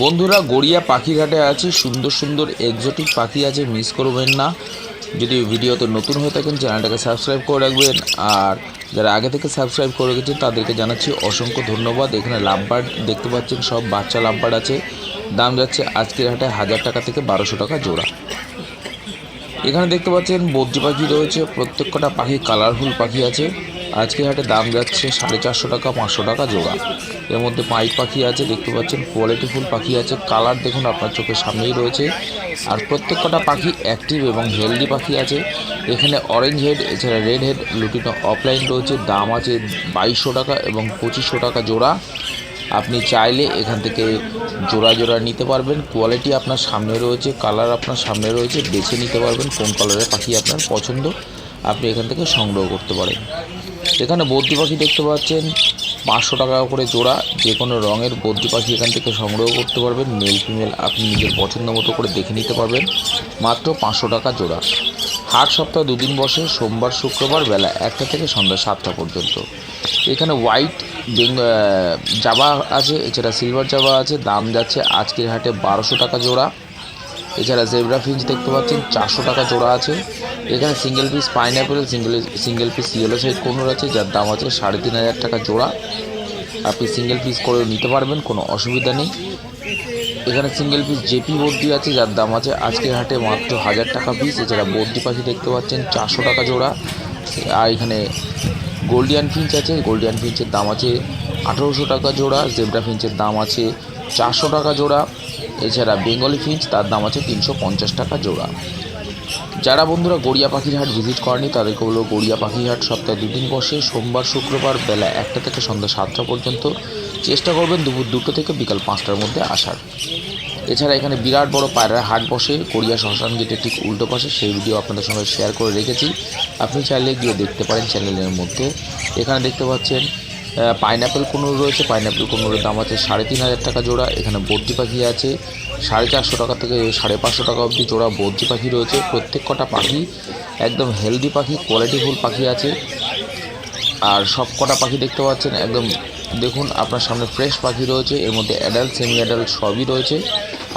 বন্ধুরা, গড়িয়া পাখিঘাটে আছে, সুন্দর সুন্দর এক্সোটিক পাখি আছে, মিস করবেন না। যদি ভিডিওতে নতুন হয়ে থাকেন চ্যানেলটাকে সাবস্ক্রাইব করে রাখবেন, আর যারা আগে থেকে সাবস্ক্রাইব করে রেখেছেন তাদেরকে জানাচ্ছি অসংখ্য ধন্যবাদ। এখানে লাভবার্ড দেখতে পাচ্ছেন, সব বাচ্চা লাভবার্ড আছে। দাম যাচ্ছে আজকের হাটে 1000 টাকা থেকে 1200 টাকা জোড়া। এখানে দেখতে পাচ্ছেন বদ্রি পাখি রয়েছে, প্রত্যেক কটা পাখি কালারফুল পাখি আছে। আজকে হাটে দাম যাচ্ছে 450 টাকা 500 টাকা জোড়া। এর মধ্যে পাইপ পাখি আছে, দেখতে পাচ্ছেন কোয়ালিটিফুল পাখি আছে, কালার দেখুন আপনার চোখের সামনেই রয়েছে। আর প্রত্যেক কটা পাখি অ্যাক্টিভ এবং হেলদি পাখি আছে। এখানে অরেঞ্জ হেড, এছাড়া রেড হেড, লুটিনো অফলাইন রয়েছে। দাম আছে 2200 টাকা এবং 2500 টাকা জোড়া। আপনি চাইলে এখান থেকে জোড়া জোড়া নিতে পারবেন। কোয়ালিটি আপনার সামনে রয়েছে, কালার আপনার সামনে রয়েছে, বেছে নিতে পারবেন কোন কালারের পাখি আপনার পছন্দ, আপনি এখান থেকে সংগ্রহ করতে পারেন। এখানে বদ্রি পাখি দেখতে পাচ্ছেন 500 টাকা করে জোড়া। যে কোনো রঙের বদ্রি পাখি এখান থেকে সংগ্রহ করতে পারবেন। মেল ফিমেল আপনি নিজের পছন্দ মতো করে দেখে নিতে পারবেন, মাত্র 500 টাকা জোড়া। হাট সপ্তাহে 2 দিন বসে, সোমবার শুক্রবার বেলা 1টা থেকে সন্ধ্যা 7টা পর্যন্ত। এখানে হোয়াইট জাবা আছে, এছাড়া সিলভার জাবা আছে। দাম যাচ্ছে আজকের হাটে 1200 টাকা জোড়া। এছাড়া জেব্রা ফিঞ্চ দেখতে পাচ্ছেন 400 টাকা জোড়া আছে। এখানে single piece pineapple, single piece yellow side কোনোর আছে, যার দাম আছে 3500 টাকা জোড়া। আপনি সিঙ্গেল পিস করেও নিতে পারবেন, কোনো অসুবিধা নেই। এখানে সিঙ্গেল পিস জেপি বদ্রি আছে, যার দাম আছে আজকের হাটে মাত্র 1000 টাকা পিস। এছাড়া বদ্রি পাখি দেখতে পাচ্ছেন 400 টাকা জোড়া। আর এখানে গোল্ডিয়ান ফিঞ্চ আছে, গোল্ডিয়ান ফিঞ্চের দাম আছে 1800 টাকা জোড়া। জেব্রা ফিঞ্চের দাম আছে 400 টাকা জোড়া। এছাড়া বেঙ্গলি ফিঞ্চ, তার দাম আছে 350 টাকা জোড়া। যারা বন্ধুরা গড়িয়া পাখির হাট ভিজিট করেনি তাদেরকে বলবো, গড়িয়া পাখির হাট সপ্তাহে 2 দিন বসে, সোমবার শুক্রবার বেলা 1টা থেকে সন্ধ্যা 7টা পর্যন্ত। চেষ্টা করবেন দুপুর 2টো থেকে বিকাল 5টার মধ্যে আসার। এছাড়া এখানে বিরাট বড় পায়রার হাট বসে গড়িয়া শ্মশান গেটের ঠিক উল্টো পাশে, সেই ভিডিও আপনাদের সঙ্গে শেয়ার করে রেখেছি, আপনি চাইলে গিয়ে দেখতে পারেন চ্যানেলের মধ্যে। এখানে দেখতে পাচ্ছেন পাইনঅ্যাপেল কুনুর রয়েছে। পাইনঅ্যাপেল কুনুরের দাম আছে 3500 টাকা জোড়া। এখানে বদ্রি পাখি আছে 450 টাকা থেকে 550 টাকা অবধি জোড়া বদ্রি পাখি রয়েছে। প্রত্যেক কটা পাখি একদম হেলদি পাখি, কোয়ালিটিফুল পাখি আছে। আর সব কটা পাখি দেখতে পাচ্ছেন একদম দেখুন আপনার সামনে ফ্রেশ পাখি রয়েছে। এর মধ্যে অ্যাডাল্ট, সেমি অ্যাডাল্ট সবই রয়েছে।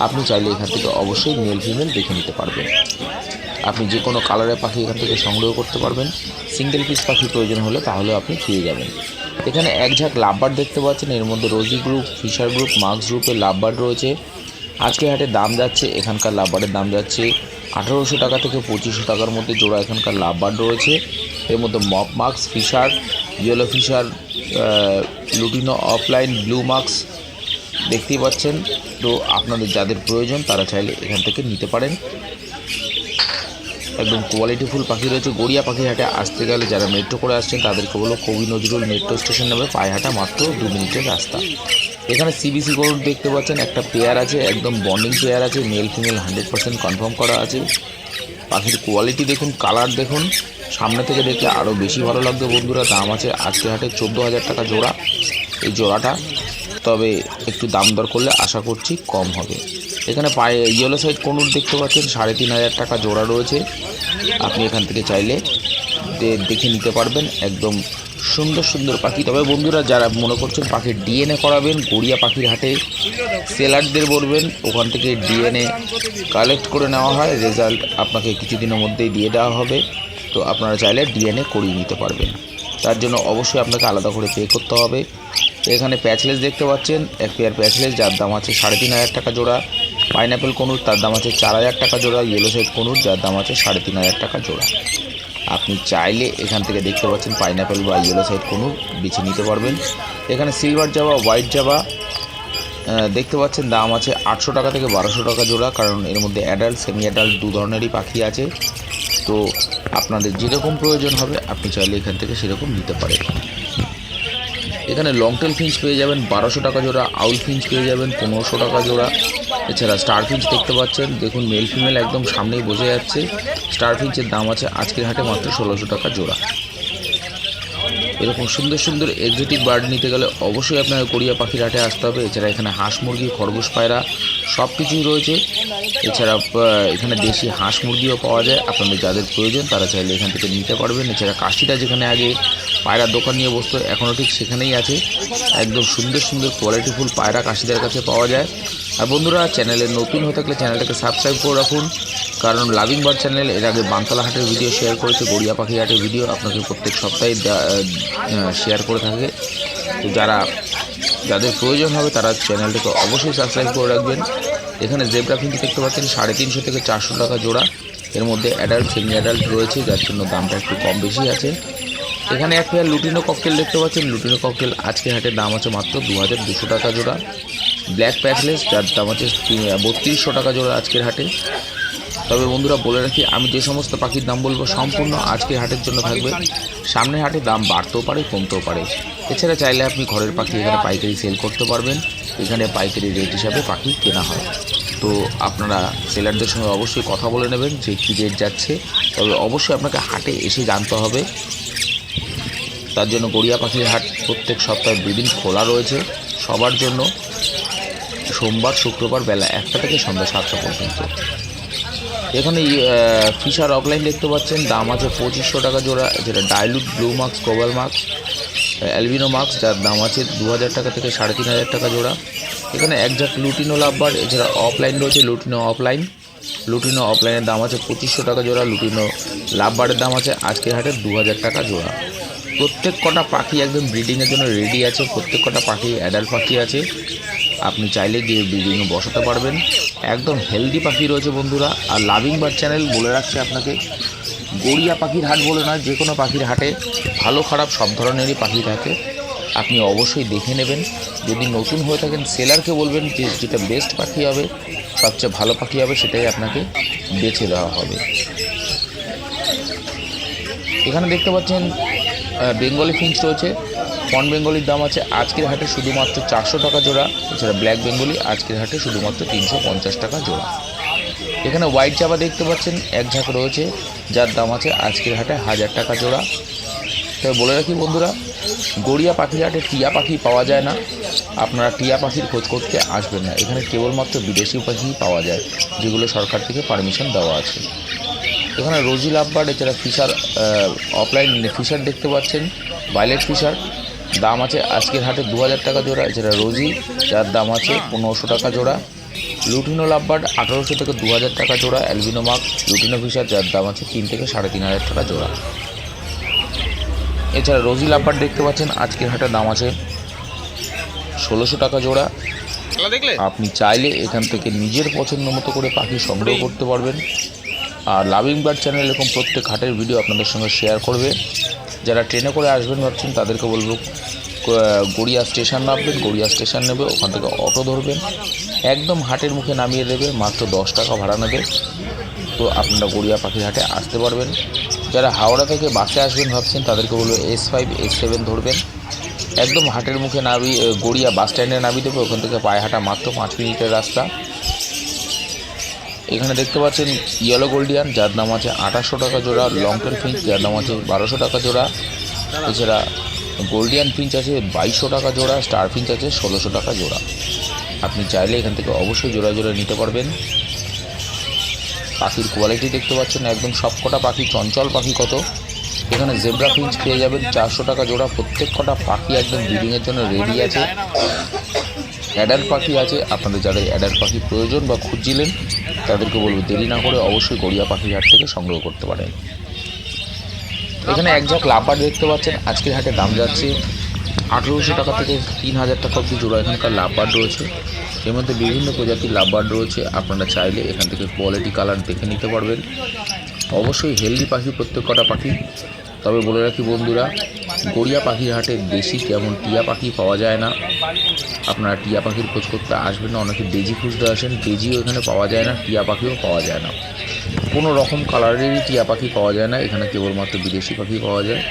আপনি চাইলে এখান থেকে অবশ্যই মেল ফিমেল দেখে নিতে পারবেন। আপনি যে কোনো কালারের পাখি এখান থেকে সংগ্রহ করতে পারবেন। সিঙ্গেল পিস পাখি প্রয়োজন হলে তাহলে আপনি পেয়ে যাবেন। এখানে এক ঝাঁক লাভবার্ড দেখতে পাচ্ছেন, এর মধ্যে রোজি গ্রুপ, ফিশার গ্রুপ, মার্কস গ্রুপের লাভবার্ড রয়েছে। আজকে হাটে দাম যাচ্ছে এখানকার লাভবার্ডের দাম যাচ্ছে 1800 টাকা থেকে 2500 টাকার মধ্যে জোড়া এখানকার লাভবার্ড রয়েছে। এর মধ্যে মপ marks, Fischer, yellow Fischer, lutino opaline, blue marks দেখতেই পাচ্ছেন। তো আপনাদের যাদের প্রয়োজন তারা চাইলে এখান থেকে নিতে পারেন। একদম কোয়ালিটিফুল পাখি রয়েছে। গড়িয়া পাখি হাটে আসতে গেলে যারা মেট্রো করে আসছেন তাদেরকে বলো কবি নজরুল মেট্রো স্টেশন নেবে, পায়ে হাঁটা মাত্র 2 মিনিটের রাস্তা। এখানে সিবিসি গরুর দেখতে পাচ্ছেন একটা পেয়ার আছে, একদম বন্ডিং পেয়ার আছে, মেল ফিমেল 100% কনফার্ম করা আছে। পাখির কোয়ালিটি দেখুন, কালার দেখুন, সামনে থেকে দেখলে আরও বেশি ভালো লাগবে বন্ধুরা। দাম আছে আজকে হাটে 14000 টাকা জোড়া এই জোড়াটা, তবে একটু দাম দর করলে আশা করছি কম হবে। এখানে পায়ে ইয়েলো সাইড কোনুর দেখতে পাচ্ছেন 3500 টাকা জোড়া রয়েছে। আপনি এখান থেকে চাইলে দেখে নিতে পারবেন, একদম সুন্দর সুন্দর পাখি। তবে বন্ধুরা যারা মনে করছেন পাখির ডিএনএ করাবেন, গড়িয়া পাখির হাটে সেলারদের বলবেন ওখান থেকে ডিএনএ কালেক্ট করে নেওয়া হয়, রেজাল্ট আপনাকে কিছুদিনের মধ্যেই দিয়ে দেওয়া হবে। তো আপনারা চাইলে ডিএনএ করিয়ে নিতে পারবেন, তার জন্য অবশ্যই আপনাকে আলাদা করে পে করতে হবে। এখানে প্যাচলেস দেখতে পাচ্ছেন, এক পেয়ার প্যাচলেস, যার দাম আছে 3500 টাকা জোড়া। পাইনঅ্যাপেল কনুর, তার দাম আছে 4000 টাকা জোড়া। ইয়েলো সাইড কনুর, যার দাম আছে 3500 টাকা জোড়া। আপনি চাইলে এখান থেকে দেখতে পাচ্ছেন পাইনঅ্যাপেল বা ইয়েলো সাইড কনুর বেছে নিতে পারবেন। এখানে সিলভার জাবা, হোয়াইট জাবা দেখতে পাচ্ছেন, দাম আছে 800 টাকা থেকে 1200 টাকা জোড়া, কারণ এর মধ্যে অ্যাডাল্ট, সেমি অ্যাডাল্ট 2 ধরনেরই পাখি আছে। তো আপনাদের যেরকম প্রয়োজন হবে আপনি চাইলে এখান থেকে সেরকম নিতে পারেন। এখানে লংটেল ফিঞ্চ পেয়ে যাবেন 1200 টাকা জোড়া, আউল ফিঞ্চ পেয়ে যাবেন 1500 টাকা জোড়া। এছাড়া স্টার ফিঞ্চ দেখতে পাচ্ছেন, দেখুন মেল ফিমেল একদম সামনেই বোঝা যাচ্ছে। স্টার ফিঞ্চের দাম আছে আজকের হাটে মাত্র 1600 টাকা জোড়া। এরকম সুন্দর সুন্দর এক্সোটিক বার্ড নিতে গেলে অবশ্যই আপনাকে গড়িয়া পাখির হাটে আসতে হবে। এছাড়া এখানে হাঁস মুরগি, খরগোশ, পায়রা সব কিছুই রয়েছে। এছাড়া এখানে দেশি হাঁস মুরগিও পাওয়া যায়। আপনাদের যাদের প্রয়োজন তারা চাইলে এখান থেকে নিতে পারবেন। এছাড়া কাশিটা যেখানে আগে পায়রার দোকান নিয়ে বসতো এখনও ঠিক সেখানেই আছে। একদম সুন্দর সুন্দর কোয়ালিটিফুল পায়রা কাশিদের কাছে পাওয়া যায়। আর বন্ধুরা, চ্যানেলে নতুন হয়ে থাকলে চ্যানেলটাকে সাবস্ক্রাইব করে রাখুন, কারণ লাভিং বার্ড চ্যানেল এর আগে বানতলা হাটের ভিডিও শেয়ার করেছে, গড়িয়া পাখি হাটের ভিডিও আপনাকে প্রত্যেক সপ্তাহে শেয়ার করে থাকে। তো যাদের প্রয়োজন হবে তারা চ্যানেলটাকে অবশ্যই সাবস্ক্রাইব করে রাখবেন। এখানে জেব্রা ফিঞ্চ দেখতে পাচ্ছেন 350 থেকে 400 টাকা জোড়া। এর মধ্যে অ্যাডাল্ট, সেমি অ্যাডাল্ট রয়েছে, যার জন্য দামটা একটু কম বেশি আছে। এখানে এক পেয়ার লুটিনো ককটেল দেখতে পাচ্ছেন। লুটিনো ককটেল আজকে হাটের দাম আছে মাত্র 2200 টাকা জোড়া। ব্ল্যাক প্যাচলেস, যার দাম আছে 3200 টাকা জোড়া আজকের হাটে। তবে বন্ধুরা বলে রাখি, আমি যে সমস্ত পাখির দাম বলবো সম্পূর্ণ আজকের হাটের জন্য থাকবে। সামনের হাটে দাম বাড়তেও পারে, কমতেও পারে। এছাড়া চাইলে আপনি ঘরের পাখি এখানে পাইকারি সেল করতে পারবেন। এখানে পাইকারি রেট হিসাবে পাখি কেনা হয়। তো আপনারা সেলারদের সঙ্গে অবশ্যই কথা বলে নেবেন যে কী রেট যাচ্ছে। তবে অবশ্যই আপনাকে হাটে এসে জানতে হবে। তার জন্য গড়িয়া পাখির হাট প্রত্যেক সপ্তাহে 2 দিন খোলা রয়েছে সবার জন্য, সোমবার শুক্রবার বেলা 1টা থেকে সন্ধ্যা 7টা পর্যন্ত। এখানে ফিশার অফলাইন দেখতে পাচ্ছেন, দাম আছে 2500 টাকা জোড়া। যেটা dilute blue marks, cobalt marks, albino marks, যার দাম আছে 2000 টাকা থেকে 3500 টাকা জোড়া। এখানে একজাক্ট লুটিনো লাভবার, এছাড়া অফলাইন রয়েছে লুটিনো অফলাইন। লুটিনো অফলাইনের দাম আছে 2500 টাকা জোড়া। লুটিনো লাভবারের দাম আছে আজকের হাটে 2000 টাকা জোড়া। প্রত্যেক কটা পাখি একদম ব্রিডিংয়ের জন্য রেডি আছে। প্রত্যেক কটা পাখি অ্যাডাল্ট পাখি আছে, আপনি চাইলে গিয়ে ব্রিডিংয়ে বসাতে পারবেন। একদম হেলদি পাখি রয়েছে বন্ধুরা। আর লাভিং বার্ড চ্যানেল বলে রাখছে আপনাকে, গড়িয়া পাখির হাট বলে নয়, যে কোনো পাখির হাটে ভালো খারাপ সব ধরনেরই পাখি থাকে, আপনি অবশ্যই দেখে নেবেন। যদি নতুন হয়ে থাকেন সেলারকে বলবেন যে যেটা বেস্ট পাখি হবে, সবচেয়ে ভালো পাখি হবে, সেটাই আপনাকে বেছে দেওয়া হবে। এখানে দেখতে পাচ্ছেন বেঙ্গলি ফিঞ্চ রয়েছে। ফন বেঙ্গলির দাম আছে আজকের হাটে শুধুমাত্র 400 টাকা জোড়া। এছাড়া ব্ল্যাক বেঙ্গলি আজকের হাটে শুধুমাত্র 350 টাকা জোড়া। এখানে হোয়াইট চাপা দেখতে পাচ্ছেন এক ঝাঁক রয়েছে, যার দাম আছে আজকের হাটে 1000 টাকা জোড়া। তবে বলে রাখি বন্ধুরা, গড়িয়া পাখির হাটে টিয়া পাখি পাওয়া যায় না। আপনারা টিয়া পাখির খোঁজ করতে আসবেন না। এখানে কেবলমাত্র বিদেশি পাখি পাওয়া যায়, যেগুলো সরকার থেকে পারমিশন দেওয়া আছে। এখানে রোজি লাভবার্ড, এছাড়া ফিশার অফলাইন ফিশার দেখতে পাচ্ছেন, ভায়োলেট ফিশার, দাম আছে আজকের হাটে 2000 টাকা জোড়া। এছাড়া রোজি, যার দাম আছে 1500 টাকা জোড়া। লুটিনো লাভবার্ড 1800 থেকে 2000 টাকা জোড়া। অ্যালবিনো মার্ক লুটিনো ফিশার, যার দাম আছে 3 থেকে 3500 টাকা জোড়া। এছাড়া রোজি লাভবার্ড দেখতে পাচ্ছেন আজকের হাটে দাম আছে 1600 টাকা জোড়া। আপনি চাইলে এখান থেকে নিজের পছন্দ মতো করে পাখি সংগ্রহ করতে পারবেন। আর লাভিং বার্ড চ্যানেল এরকম প্রত্যেক হাটের ভিডিও আপনাদের সঙ্গে শেয়ার করবে। যারা ট্রেনে করে আসবেন ভাবছেন তাদেরকে বলবো গড়িয়া স্টেশন নামবেন, গড়িয়া স্টেশন নেবে, ওখান থেকে অটো ধরবেন, একদম হাটের মুখে নামিয়ে দেবে, মাত্র 10 টাকা ভাড়া নেবে। তো আপনারা গড়িয়া পাখির হাটে আসতে পারবেন। যারা হাওড়া থেকে বাসে আসবেন ভাবছেন তাদেরকে বলবো S5 S7 ধরবেন, একদম হাটের মুখে গড়িয়া বাস স্ট্যান্ডে নামিয়ে দেবে, ওখান থেকে পায়ে হাঁটা মাত্র 5 মিনিটের রাস্তা। এখানে দেখতে পাচ্ছেন ইয়েলো গোল্ডিয়ান, যার দাম আছে 2800 টাকা জোড়া। লঙ্কের ফিঞ্চ, যার দাম আছে 1200 টাকা জোড়া। এছাড়া গোল্ডিয়ান ফিঞ্চ আছে 2200 টাকা জোড়া। স্টার ফিঞ্চ আছে 1600 টাকা জোড়া। আপনি চাইলে এখান থেকে অবশ্যই জোড়া জোড়া নিতে পারবেন। পাখির কোয়ালিটি দেখতে পাচ্ছেন, একদম সবকটা পাখি চঞ্চল পাখি কত। এখানে জেব্রা ফিঞ্চ পেয়ে যাবেন 400 টাকা জোড়া। প্রত্যেক কটা পাখি একদম ব্রিডিংয়ের জন্য রেডি আছে। অ্যাডাল্ট পাখি আছে, আপনাদের যাদের অ্যাডাল্ট পাখি প্রয়োজন বা খুঁজছিলেন তাদেরকে বলবো দেরি না করে অবশ্যই গড়িয়া পাখির হাট থেকে সংগ্রহ করতে পারেন। এখানে এক ঝাঁক লাভবার্ড দেখতে পাচ্ছেন, আজকের হাটে দাম যাচ্ছে 1800 টাকা থেকে 3000 টাকা অবধি জোড়া। এখানকার লাভবার্ড রয়েছে, এর মধ্যে বিভিন্ন প্রজাতির লাভবার্ড রয়েছে। আপনারা চাইলে এখান থেকে কোয়ালিটি কালার দেখে নিতে পারবেন। অবশ্যই হেলদি পাখি প্রত্যেক কটা পাখি। তবে বলে রাখি বন্ধুরা, গড়িয়া পাখির হাটে দেশি কেমন টিয়া পাখি পাওয়া যায় না। আপনারা টিয়া পাখির খোঁজ করতে আসবেন না। অনেকে বেজি খুঁজতে আসেন, বেজিও এখানে পাওয়া যায় না, টিয়া পাখিও পাওয়া যায় না। কোনো রকম কালারেরই টিয়া পাখি পাওয়া যায় না, এখানে কেবলমাত্র বিদেশি পাখি পাওয়া যায়।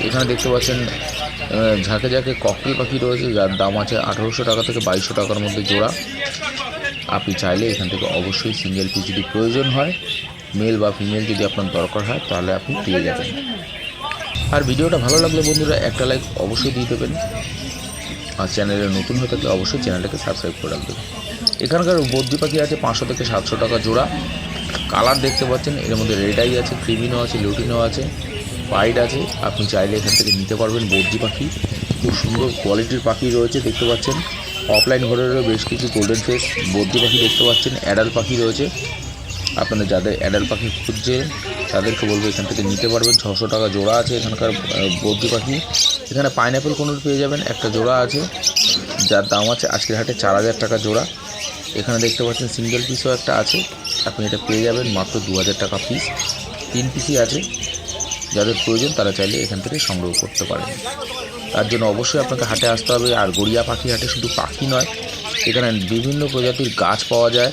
এখানে দেখতে পাচ্ছেন ঝাঁকে ঝাঁকে ককটেল পাখি রয়েছে, যার দাম আছে 1800 টাকা থেকে 2200 টাকার মধ্যে জোড়া। আপনি চাইলে এখান থেকে অবশ্যই সিঙ্গেল পিস যদি প্রয়োজন হয়, মেল বা ফিমেল যদি আপনার দরকার হয়, তাহলে আপনি পেয়ে যাবেন। আর ভিডিওটা ভালো লাগলে বন্ধুরা একটা লাইক অবশ্যই দিয়ে দেবেন, আর চ্যানেলে নতুন হয়ে থাকলে অবশ্যই চ্যানেলটাকে সাবস্ক্রাইব করে রাখবেন। এখানকার বদ্রি পাখি আছে 500 থেকে 700 টাকা জোড়া। কালার দেখতে পাচ্ছেন, এর মধ্যে রেড আই আছে, ক্রিমিনো আছে, লুটিনো আছে, হোয়াইট আছে। আপনি চাইলে এখান থেকে নিতে পারবেন বদ্রি পাখি। খুব সুন্দর কোয়ালিটির পাখি রয়েছে দেখতে পাচ্ছেন। অফলাইন ঘরেরও বেশ কিছু গোল্ডেন ফেস বদ্রি পাখি দেখতে পাচ্ছেন। অ্যাডাল্ট পাখি রয়েছে, আপনারা যাদের অ্যাডাল্ট পাখি খুঁজছেন তাদেরকে বলবো এখান থেকে নিতে পারবেন। 600 টাকা জোড়া আছে এখানকার বদ্রি পাখি। এখানে পাইনঅ্যাপেল কোনুর পেয়ে যাবেন, একটা জোড়া আছে যার দাম আছে আজকের হাটে 4000 টাকা জোড়া। এখানে দেখতে পাচ্ছেন সিঙ্গেল পিসও একটা আছে, আপনি এটা পেয়ে যাবেন মাত্র 2000 টাকা পিস। 3 পিসই আছে, যাদের প্রয়োজন তারা চাইলে এখান থেকে সংগ্রহ করতে পারেন। তার জন্য অবশ্যই আপনাকে হাটে আসতে হবে। আর গড়িয়া পাখি হাটে শুধু পাখি নয়, এখানে বিভিন্ন প্রজাতির গাছ পাওয়া যায়,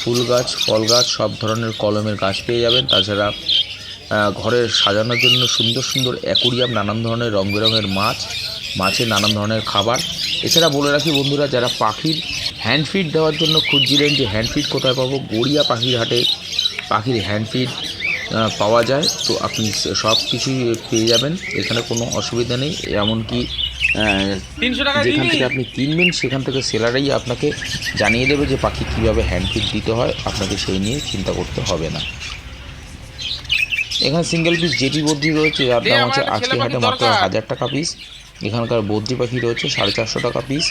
ফুল গাছ, ফল গাছ, সব ধরনের কলমের গাছ পেয়ে যাবেন। তাছাড়া ঘরের সাজানোর জন্য সুন্দর সুন্দর অ্যাকোরিয়াম, নানান ধরনের রং বেরঙের মাছের নানান ধরনের খাবার। এছাড়া বলে রাখি বন্ধুরা, যারা পাখির হ্যান্ড ফিড দেওয়ার জন্য খুঁজছিলেন যে হ্যান্ড ফিড কোথায় পাবো, গড়িয়া পাখির হাটে পাখির হ্যান্ড ফিড পাওয়া যায়। তো আপনি সব কিছুই পেয়ে যাবেন, এখানে কোনো অসুবিধা নেই। এমনকি যেখান থেকে আপনি কিনবেন সেখান থেকে সেলারাই আপনাকে জানিয়ে দেবে যে পাখি কীভাবে হ্যান্ড ফিড দিতে হয়, আপনাকে সেই নিয়ে চিন্তা করতে হবে না। এখানে সিঙ্গেল পিস জেপি বদ্রি রয়েছে, যার দাম আছে আজকে হাটে মাত্র 1000 টাকা পিস। এখানকার বদ্রি পাখি রয়েছে 450 টাকা পিস।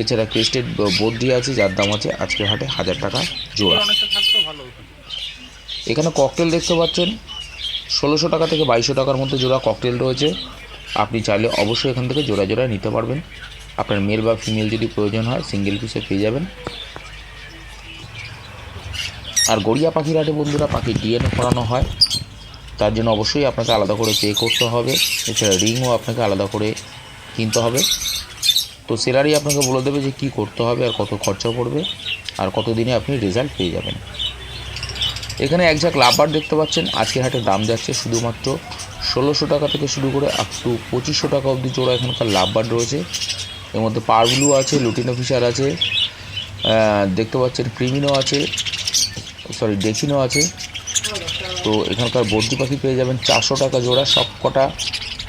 এছাড়া ক্রেস্টেড বদ্রি আছে, যার দাম আছে আজকের হাটে 1000 টাকা জোড়া। এখানে ককটেল দেখতে পাচ্ছেন 1600 টাকা থেকে 2200 টাকার মধ্যে জোড়া ককটেল রয়েছে। আপনি চাইলে অবশ্যই এখান থেকে জোড়া জোড়া নিতে পারবেন। আপনার মেল বা ফিমেল যদি প্রয়োজন হয় সিঙ্গেল পিসে পেয়ে যাবেন। আর গড়িয়া পাখির হাটে বন্ধুরা পাখি ডিএনএ করানো হয়, তার জন্য অবশ্যই আপনাকে আলাদা করে পে করতে হবে। এছাড়া রিংও আপনাকে আলাদা করে কিনতে হবে। তো সেলারই আপনাকে বলে দেবে যে কী করতে হবে আর কত খরচা পড়বে আর কত দিনে আপনি রেজাল্ট পেয়ে যাবেন। এখানে এক ঝাঁক লাভবার দেখতে পাচ্ছেন, আজকের হাটে দাম যাচ্ছে শুধুমাত্র 1600 টাকা থেকে শুরু করে আপ টু 2500 টাকা অবধি জোড়া এখানকার লাভবার রয়েছে। এর মধ্যে পারব্লু আছে, লুটিনো ফিশার আছে, দেখতে পাচ্ছেন ক্রিমিনো আছে, ডেফিনো আছে। তো এখানকার বদ্রি পাখি পেয়ে যাবেন 400 টাকা জোড়া। সব কটা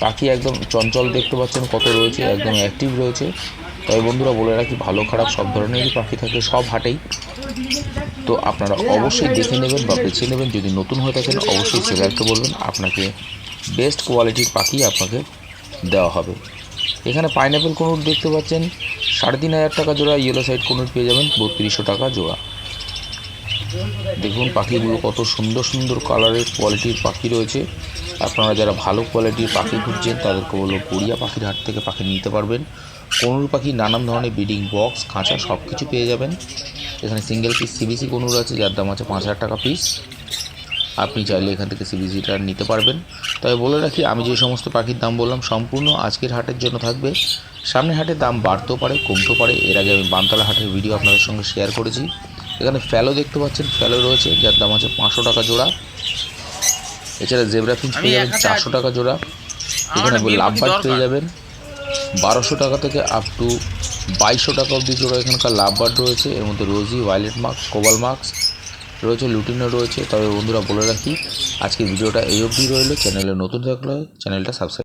পাখি একদম চঞ্চল দেখতে পাচ্ছেন কত রয়েছে, একদম অ্যাক্টিভ রয়েছে। তবে বন্ধুরা বলে রাখি, ভালো খারাপ সব ধরনেরই পাখি থাকে সব হাটেই। তো আপনারা অবশ্যই দেখে নেবেন বা বেছে নেবেন। যদি নতুন হয়ে থাকেন অবশ্যই সেলারকে বলবেন, আপনাকে বেস্ট কোয়ালিটির পাখি আপনাকে দেওয়া হবে। এখানে পাইনঅ্যাপেল কোনুর দেখতে পাচ্ছেন 3500 টাকা জোড়া। ইয়েলো সাইড কোনুর পেয়ে যাবেন 3200 টাকা জোড়া। দেখুন পাখিগুলো কত সুন্দর সুন্দর কালারের কোয়ালিটির পাখি রয়েছে। আপনারা যারা ভালো কোয়ালিটির পাখি খুঁজছেন তাদেরকে বলবো গড়িয়া পাখির হাট থেকে পাখি নিতে পারবেন। কোনুর পাখি নানান ধরনের ব্রিডিং বক্স, খাঁচা সব কিছু পেয়ে যাবেন। এখানে সিঙ্গেল পিস সিবিসি কোনুর আছে, যার দাম আছে 5000 টাকা পিস। আপনি চাইলে এখান থেকে সিবিসিটা নিতে পারবেন। তবে বলে রাখি, আমি যে সমস্ত পাখির দাম বললাম সম্পূর্ণ আজকের হাটের জন্য থাকবে। সামনের হাটের দাম বাড়তেও পারে, কমতেও পারে। এর আগে আমি বানতলা হাটের ভিডিও আপনাদের সঙ্গে শেয়ার করেছি। এখানে ফ্যালো দেখতে পাচ্ছেন, ফ্যালো রয়েছে, যার দাম আছে 500 টাকা জোড়া। এছাড়া জেব্রা ফিঞ্চ পেয়ে যাবেন 400 টাকা জোড়া। এখানে লাভবার্ড পেয়ে যাবেন 1200 টাকা থেকে আপ টু 2200 টাকা অবধি জোড়া এখানকার লাভবার্ড রয়েছে। এর মধ্যে রোজি, ভায়োলেট মার্কস, কোবাল মার্কস রয়েছে, লুটিনো রয়েছে। তবে বন্ধুরা বলে রাখি, আজকের ভিডিওটা এই অবধি রইল। চ্যানেলে নতুন থাকলে চ্যানেলটা সাবস্ক্রাইব